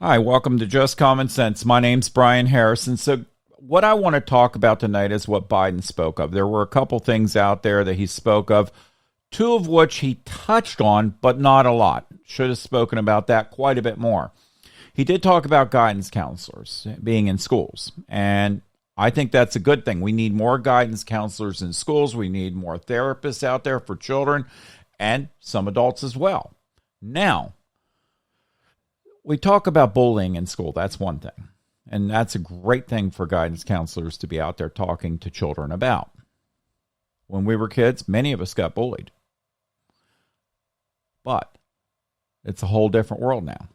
Hi, welcome to Just Common Sense. My name's Brian Harrison. So what I want to talk about tonight is what Biden spoke of. There were a couple things out there that he spoke of, two of which he touched on, but not a lot. Should have spoken about that quite a bit more. He did talk about guidance counselors being in schools, and I think that's a good thing. We need more guidance counselors in schools. We need more therapists out there for children and some adults as well. Now, we talk about bullying in school. That's one thing. And that's a great thing for guidance counselors to be out there talking to children about. When we were kids, many of us got bullied. But it's a whole different world now.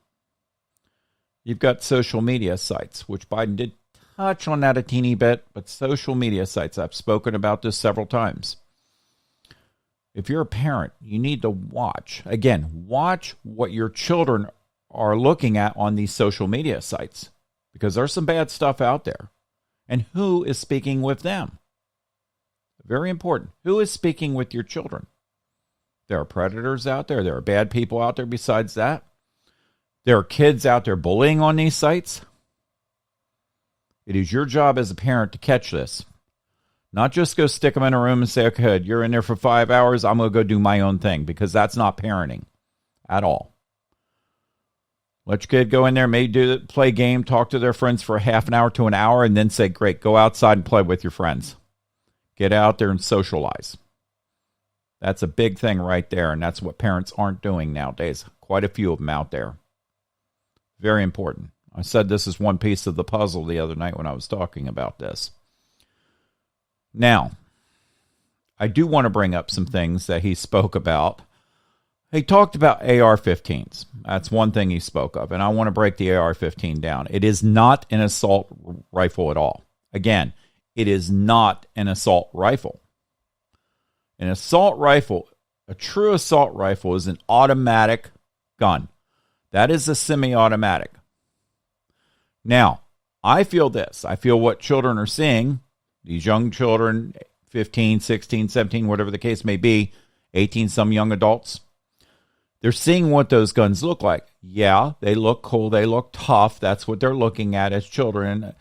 You've got social media sites, which Biden did touch on that a teeny bit, but social media sites, I've spoken about this several times. If you're a parent, you need to watch what your children are looking at on these social media sites, because there's some bad stuff out there. And who is speaking with them? Very important. Who is speaking with your children? There are predators out there. There are bad people out there besides that. There are kids out there bullying on these sites. It is your job as a parent to catch this. Not just go stick them in a room and say, okay, you're in there for 5 hours. I'm going to go do my own thing, because that's not parenting at all. Let your kid go in there, maybe play a game, talk to their friends for a half an hour to an hour, and then say, great, go outside and play with your friends. Get out there and socialize. That's a big thing right there, and that's what parents aren't doing nowadays. Quite a few of them out there. Very important. I said this is one piece of the puzzle the other night when I was talking about this. Now, I do want to bring up some things that he spoke about. He talked about AR-15s. That's one thing he spoke of, and I want to break the AR-15 down. It is not an assault rifle at all. Again, it is not an assault rifle. An assault rifle, a true assault rifle, is an automatic gun. That is a semi-automatic. Now, I feel this. I feel what children are seeing, these young children, 15, 16, 17, whatever the case may be, 18, some young adults, they're seeing what those guns look like. Yeah, they look cool. They look tough. That's what they're looking at as children.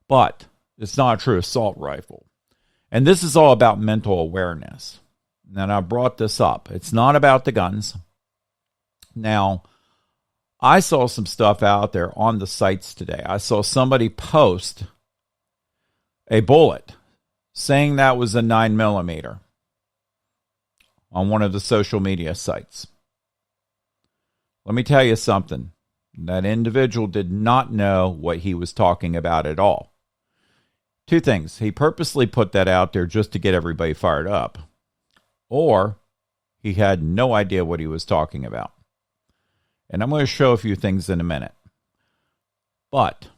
But it's not a true assault rifle. And this is all about mental awareness. And I brought this up. It's not about the guns. Now, I saw some stuff out there on the sites today. I saw somebody post a bullet saying that was a 9mm on one of the social media sites. Let me tell you something. That individual did not know what he was talking about at all. Two things. He purposely put that out there just to get everybody fired up. Or he had no idea what he was talking about. And I'm going to show a few things in a minute. But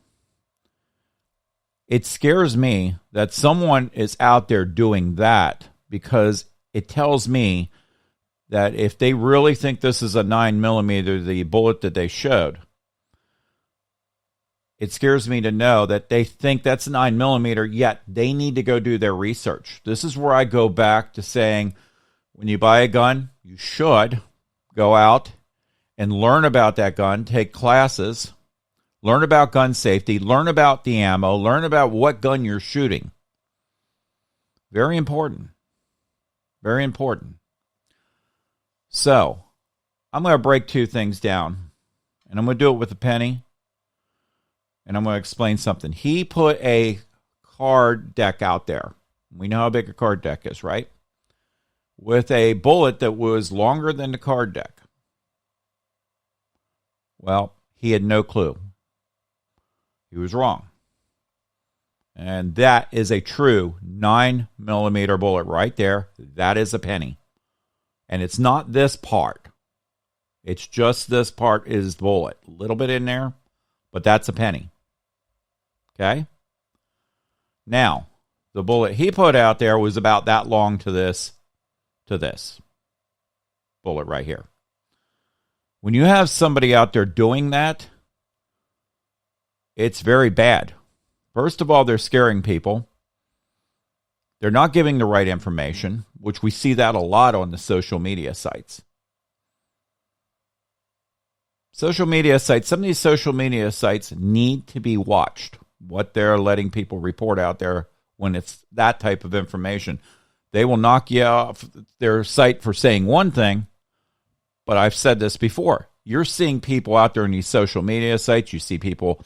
it scares me that someone is out there doing that, because it tells me that if they really think this is a 9mm, the bullet that they showed, it scares me to know that they think that's 9mm, yet they need to go do their research. This is where I go back to saying, when you buy a gun, you should go out and learn about that gun, take classes, learn about gun safety, learn about the ammo, learn about what gun you're shooting. Very important. Very important. So, I'm going to break two things down, and I'm going to do it with a penny, and I'm going to explain something. He put a card deck out there. We know how big a card deck is, right? With a bullet that was longer than the card deck. Well, he had no clue. He was wrong. And that is a true 9mm bullet right there. That is a penny. And it's not this part. It's just this part is bullet. A little bit in there, but that's a penny. Okay? Now, the bullet he put out there was about that long to this bullet right here. When you have somebody out there doing that, it's very bad. First of all, they're scaring people. They're not giving the right information, which we see that a lot on the social media sites. Social media sites, some of these social media sites need to be watched, what they're letting people report out there when it's that type of information. They will knock you off their site for saying one thing, but I've said this before. You're seeing people out there in these social media sites. You see people,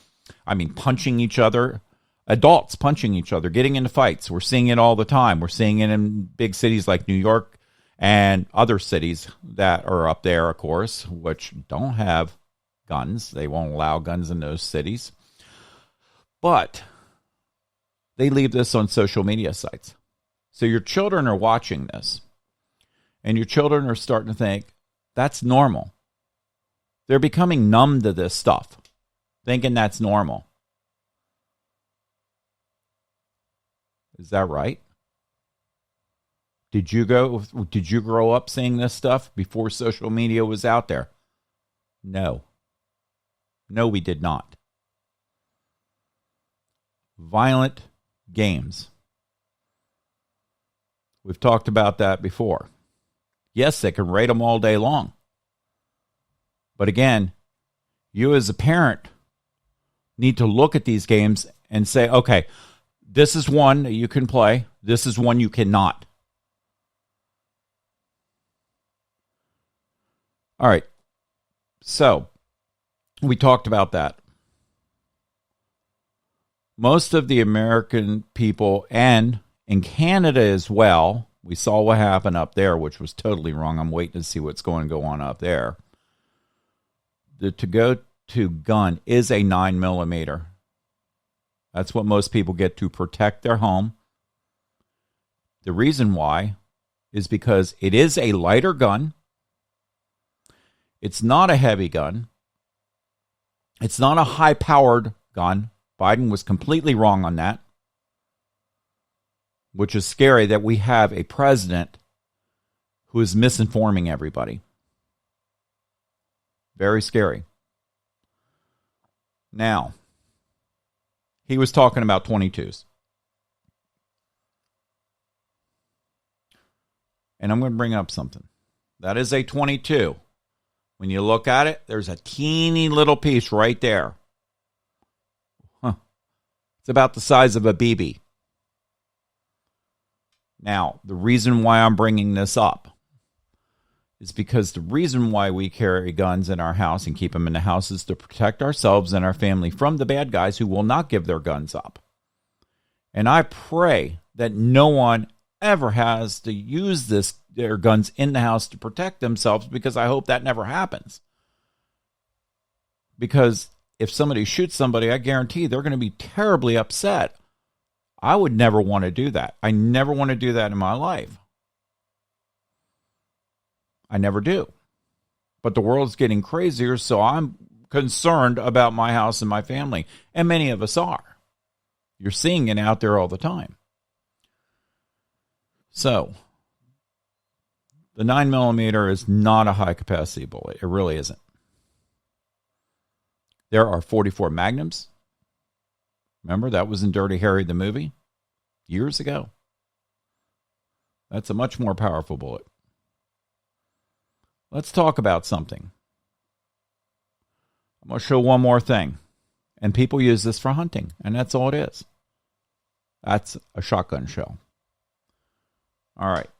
punching each other, adults punching each other, getting into fights. We're seeing it all the time. We're seeing it in big cities like New York and other cities that are up there, of course, which don't have guns. They won't allow guns in those cities. But they leave this on social media sites. So your children are watching this, and your children are starting to think, that's normal. They're becoming numb to this stuff, thinking that's normal. Is that right? Did you grow up seeing this stuff before social media was out there? No. No, we did not. Violent games. We've talked about that before. Yes, they can rate them all day long. But again, you as a parent need to look at these games and say, okay, this is one that you can play. This is one you cannot. All right. So, we talked about that. Most of the American people, and in Canada as well, we saw what happened up there, which was totally wrong. I'm waiting to see what's going to go on up there. The to-go-to gun is a 9mm. That's what most people get to protect their home. The reason why is because it is a lighter gun. It's not a heavy gun. It's not a high-powered gun. Biden was completely wrong on that, which is scary that we have a president who is misinforming everybody. Very scary. Now, he was talking about 22s. And I'm going to bring up something. That is a 22. When you look at it, there's a teeny little piece right there. It's about the size of a BB. Now, the reason why I'm bringing this up is because the reason why we carry guns in our house and keep them in the house is to protect ourselves and our family from the bad guys who will not give their guns up. And I pray that no one ever has to use their guns in the house to protect themselves, because I hope that never happens. Because if somebody shoots somebody, I guarantee they're going to be terribly upset. I would never want to do that. I never want to do that in my life. I never do. But the world's getting crazier, so I'm concerned about my house and my family. And many of us are. You're seeing it out there all the time. So, the 9mm is not a high-capacity bullet. It really isn't. There are 44 Magnums. Remember, that was in Dirty Harry the movie years ago. That's a much more powerful bullet. Let's talk about something. I'm going to show one more thing. And people use this for hunting, and that's all it is. That's a shotgun shell. All right.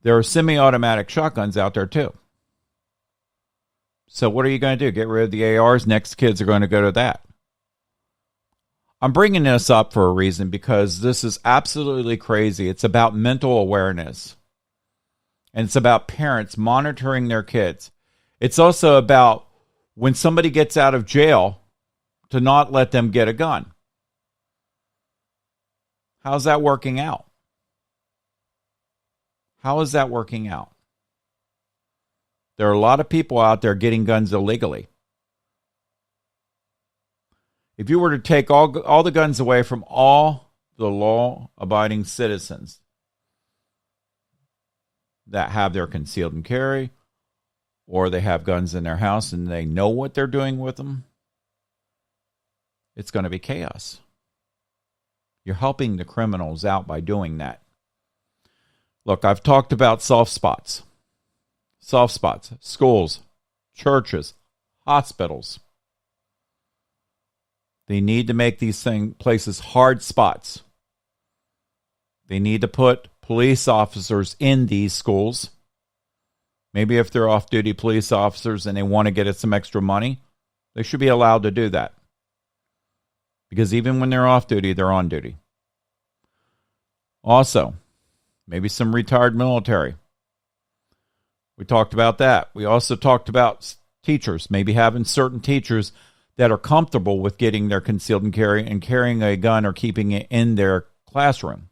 There are semi-automatic shotguns out there too. So what are you going to do? Get rid of the ARs? Next kids are going to go to that. I'm bringing this up for a reason, because this is absolutely crazy. It's about mental awareness. And it's about parents monitoring their kids. It's also about when somebody gets out of jail to not let them get a gun. How's that working out? How is that working out? There are a lot of people out there getting guns illegally. If you were to take all the guns away from all the law-abiding citizens that have their concealed and carry, or they have guns in their house and they know what they're doing with them, it's going to be chaos. You're helping the criminals out by doing that. Look, I've talked about soft spots. Soft spots, schools, churches, hospitals. They need to make these places hard spots. They need to put police officers in these schools. Maybe if they're off-duty police officers and they want to get some extra money, they should be allowed to do that. Because even when they're off duty, they're on duty. Also, maybe some retired military. We talked about that. We also talked about teachers, maybe having certain teachers that are comfortable with getting their concealed and carrying a gun or keeping it in their classroom.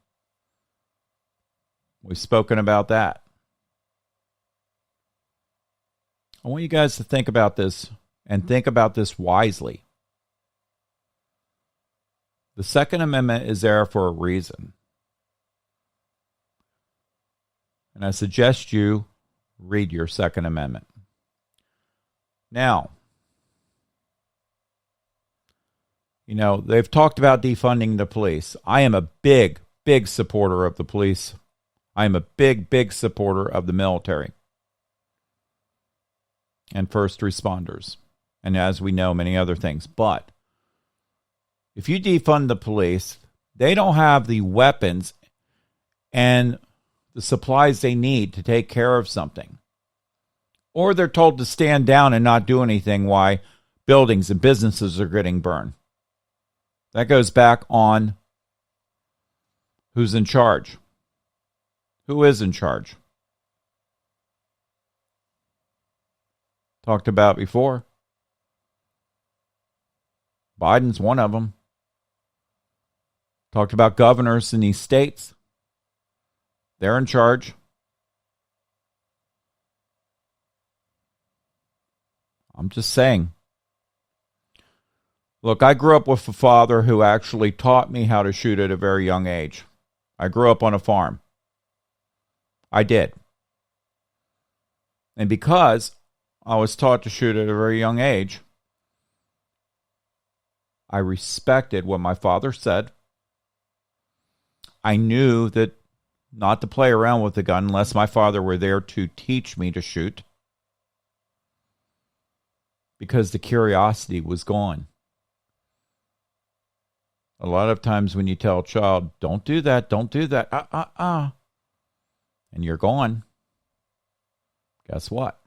We've spoken about that. I want you guys to think about this and think about this wisely. The Second Amendment is there for a reason. And I suggest you read your Second Amendment. Now, they've talked about defunding the police. I am a big, big supporter of the police. I am a big, big supporter of the military and first responders. And as we know, many other things. But if you defund the police, they don't have the weapons and the supplies they need to take care of something. Or they're told to stand down and not do anything while buildings and businesses are getting burned. That goes back on who's in charge. Who is in charge? Talked about before. Biden's one of them. Talked about governors in these states. They're in charge. I'm just saying. Look, I grew up with a father who actually taught me how to shoot at a very young age. I grew up on a farm. I did. And because I was taught to shoot at a very young age, I respected what my father said. I knew that not to play around with the gun unless my father were there to teach me to shoot, because the curiosity was gone. A lot of times when you tell a child, don't do that, and you're gone, guess what?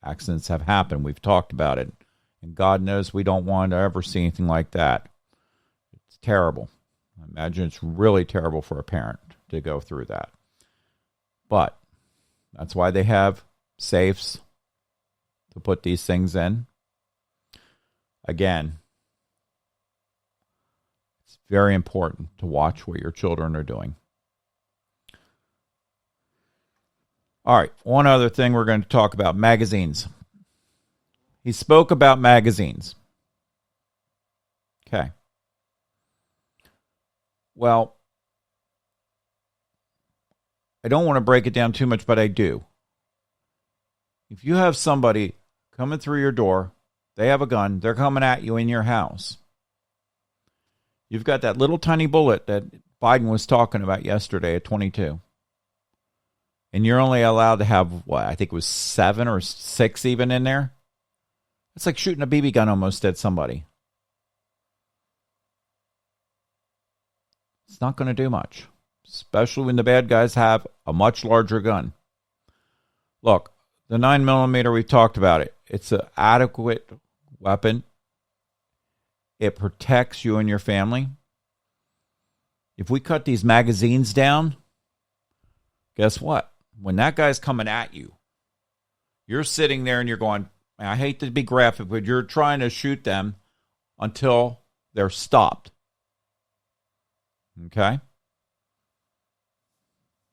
Accidents have happened. We've talked about it. And God knows we don't want to ever see anything like that. It's terrible. I imagine it's really terrible for a parent to go through that. But that's why they have safes to put these things in. Again, it's very important to watch what your children are doing. All right, one other thing we're going to talk about, magazines. He spoke about magazines. Okay. Well, I don't want to break it down too much, but I do. If you have somebody coming through your door, they have a gun, they're coming at you in your house. You've got that little tiny bullet that Biden was talking about yesterday at 22. And you're only allowed to have, I think it was 7 or 6 even in there. It's like shooting a BB gun almost at somebody. It's not going to do much, especially when the bad guys have a much larger gun. Look, the 9mm, we've talked about it. It's an adequate weapon. It protects you and your family. If we cut these magazines down, guess what? When that guy's coming at you, you're sitting there and you're going, I hate to be graphic, but you're trying to shoot them until they're stopped. Okay?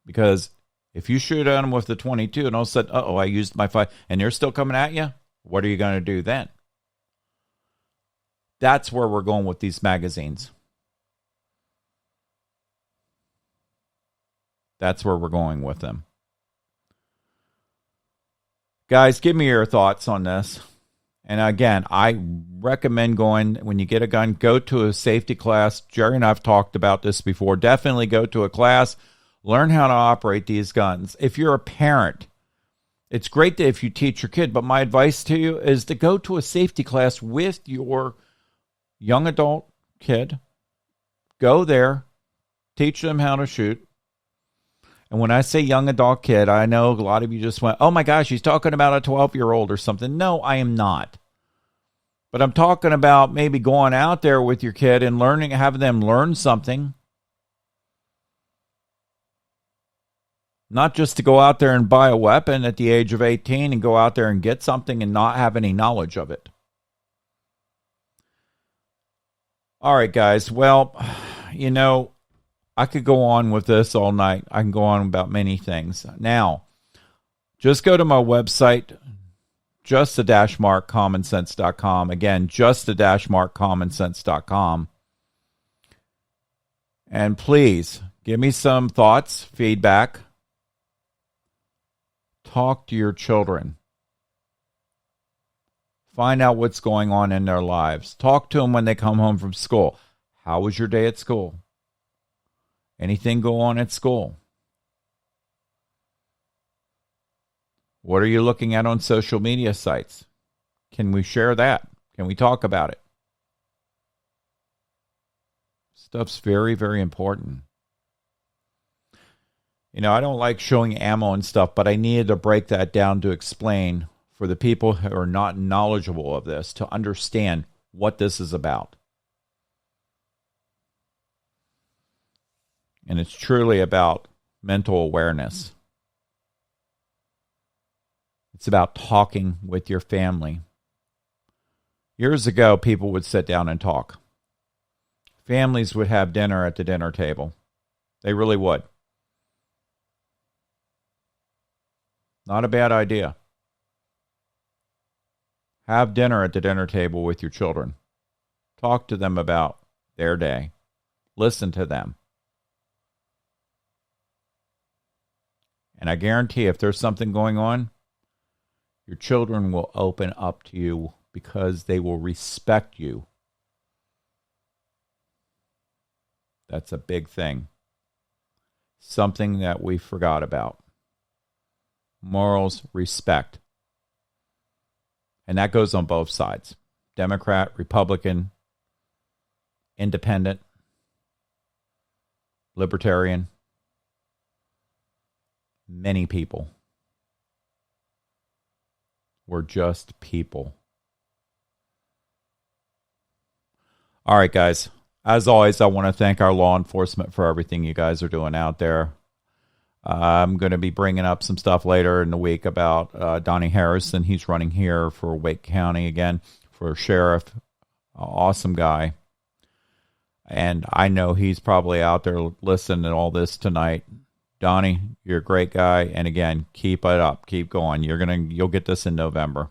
Because if you shoot at them with the 22 and all of a sudden, I used my 5, and they're still coming at you, what are you going to do then? That's where we're going with these magazines. That's where we're going with them. Guys, give me your thoughts on this. And again, I recommend going, when you get a gun, go to a safety class. Jerry and I have talked about this before. Definitely go to a class. Learn how to operate these guns. If you're a parent It's great that if you teach your kid, but my advice to you is to go to a safety class with your young adult kid. Go there, teach them how to shoot. And when I say young adult kid, I know a lot of you just went, oh my gosh, he's talking about a 12-year-old or something. No, I am not. But I'm talking about maybe going out there with your kid and learning, having them learn something. Not just to go out there and buy a weapon at the age of 18 and go out there and get something and not have any knowledge of it. All right, guys. Well, I could go on with this all night. I can go on about many things. Now, just go to my website, just-markcommonsense.com. Again, just-markcommonsense.com. And please give me some thoughts, feedback. Talk to your children. Find out what's going on in their lives. Talk to them when they come home from school. How was your day at school? Anything go on at school? What are you looking at on social media sites? Can we share that? Can we talk about it? Stuff's very, very important. I don't like showing ammo and stuff, but I needed to break that down to explain for the people who are not knowledgeable of this to understand what this is about. And it's truly about mental awareness. It's about talking with your family. Years ago, people would sit down and talk. Families would have dinner at the dinner table. They really would. Not a bad idea. Have dinner at the dinner table with your children. Talk to them about their day. Listen to them. And I guarantee if there's something going on, your children will open up to you because they will respect you. That's a big thing. Something that we forgot about. Morals, respect. And that goes on both sides. Democrat, Republican, independent, libertarian. Many people. We're just people. All right, guys. As always, I want to thank our law enforcement for everything you guys are doing out there. I'm going to be bringing up some stuff later in the week about Donnie Harrison. He's running here for Wake County again for sheriff. Awesome guy. And I know he's probably out there listening to all this tonight. Donnie, you're a great guy. And again, keep it up. Keep going. You'll get this in November.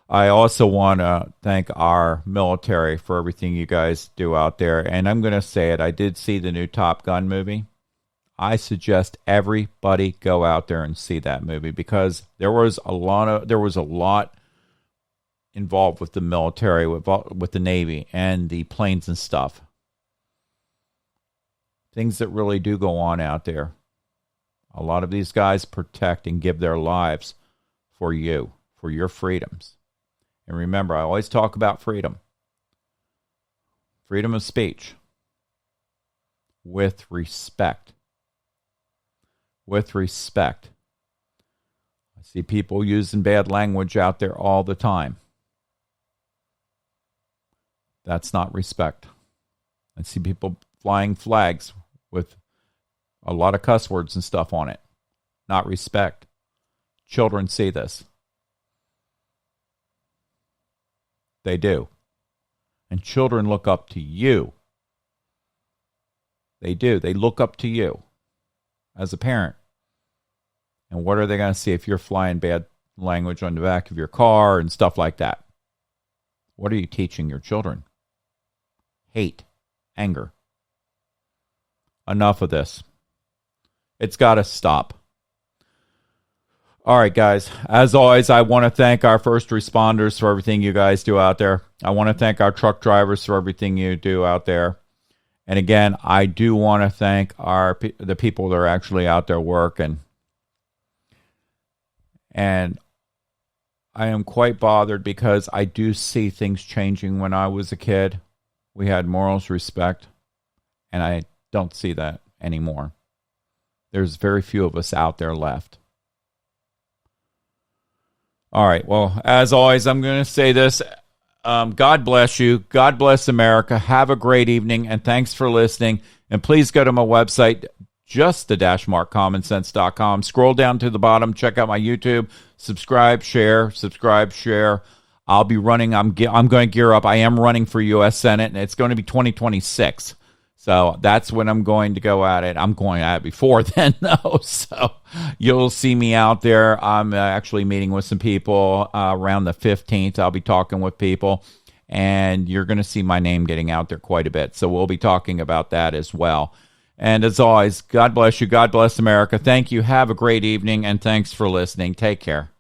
I also want to thank our military for everything you guys do out there. And I'm going to say it. I did see the new Top Gun movie. I suggest everybody go out there and see that movie because there was a lot involved with the military, with the Navy and the planes and stuff. Things that really do go on out there. A lot of these guys protect and give their lives for you, for your freedoms. And remember, I always talk about freedom. Freedom of speech. With respect. With respect. I see people using bad language out there all the time. That's not respect. I see people flying flags with a lot of cuss words and stuff on it. Not respect. Children see this. They do. And children look up to you. They do. They look up to you as a parent. And what are they going to see if you're flying bad language on the back of your car and stuff like that? What are you teaching your children? Hate, anger. Enough of this. It's got to stop. All right, guys. As always, I want to thank our first responders for everything you guys do out there. I want to thank our truck drivers for everything you do out there. And again, I do want to thank the people that are actually out there working. And I am quite bothered because I do see things changing. When I was a kid, we had morals, respect, and I don't see that anymore. There's very few of us out there left. All right. Well, as always, I'm going to say this. God bless you. God bless America. Have a great evening, and thanks for listening. And please go to my website, just-markcommonsense.com. Scroll down to the bottom. Check out my YouTube. Subscribe, share. I'll be running. I'm going to gear up. I am running for U.S. Senate, and it's going to be 2026. So that's when I'm going to go at it. I'm going at it before then, though. So you'll see me out there. I'm actually meeting with some people around the 15th. I'll be talking with people, and you're going to see my name getting out there quite a bit. So we'll be talking about that as well. And as always, God bless you. God bless America. Thank you. Have a great evening, and thanks for listening. Take care.